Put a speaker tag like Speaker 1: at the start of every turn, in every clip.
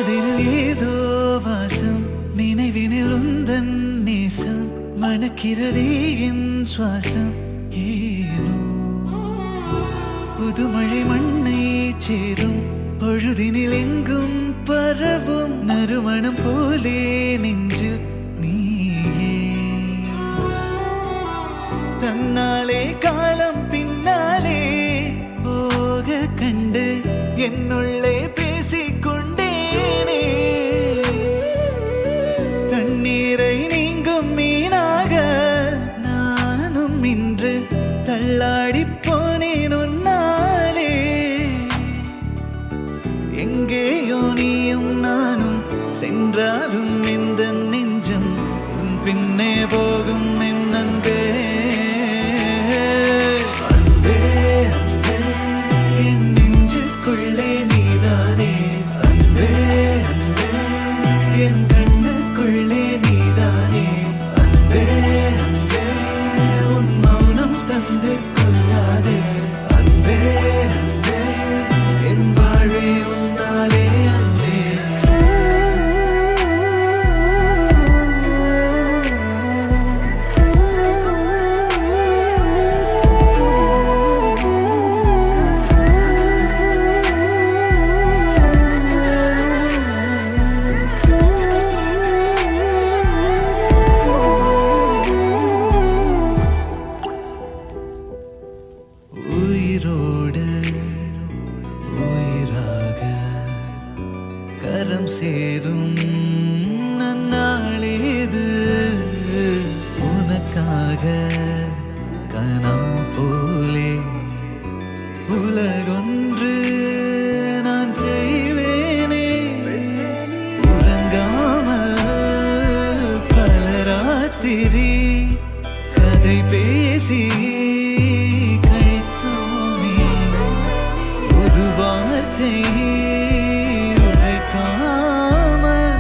Speaker 1: மனதில் ஏதோ வாசம், நினைவினில் உந்தன் நேசம், மணக்கிறதே என் சுவாசம். ஏனோ புதுமழை மண்ணை சேரும் பொழுதினில் எங்கும் பரவும் நறுமணம் போலே நெஞ்சில் நீயே. தன்னாலே காலம் பின்னாலே போக கண்டு என்னுள்ளே பேசிக்கொண்டேனே. தண்ணீரை நீங்கும் மீனாக நானும் இன்று தள்ளாடி போனேன் உன்னாலே. எங்கேயோ நீயும் நானும் சென்றாலும் இந்த நெஞ்சம் உன் பின்னே போகும் என் அன்பே. அன்பே அன்பே என் நெஞ்சுக்குள்ளே நீதானே. அன்பே அன்பே என் கண்ணுக்குள்ளே நீதானே. அன்பே அன்பே உன் மௌனம் தந்து கொள்ளாதே. அன்பே அன்பே என் வாழ்வே உன்னாலே அன்பே. உயிரோடு உயிராக கரம் சேரும் நன்னாளேது. உனக்காக கனம் போலே உலகொன்று நான் செய்வேனே. உறங்காமல் பல ராத்திரி கதை பேசி கழித்தோமே. ஒரு வார்த்தை உரைக்காமல்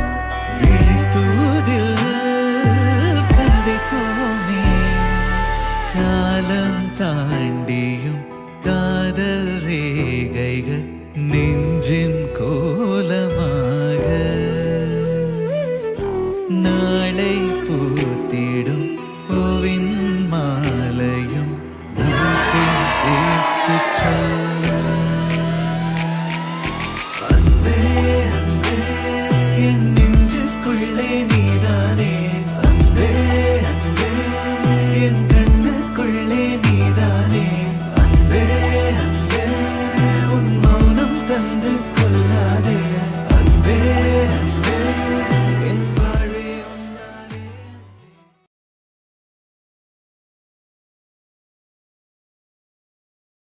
Speaker 1: விழித்தூதில் கதைத்தோமே. காலம் தாண்டியும் காதல் ரேகைகள் நெஞ்சின் கோலமாக நாளை பூத்திடும் பூவின் மாலையும் உனக்கில் சேர்த்துச் சொல். அன்பே அன்பே என்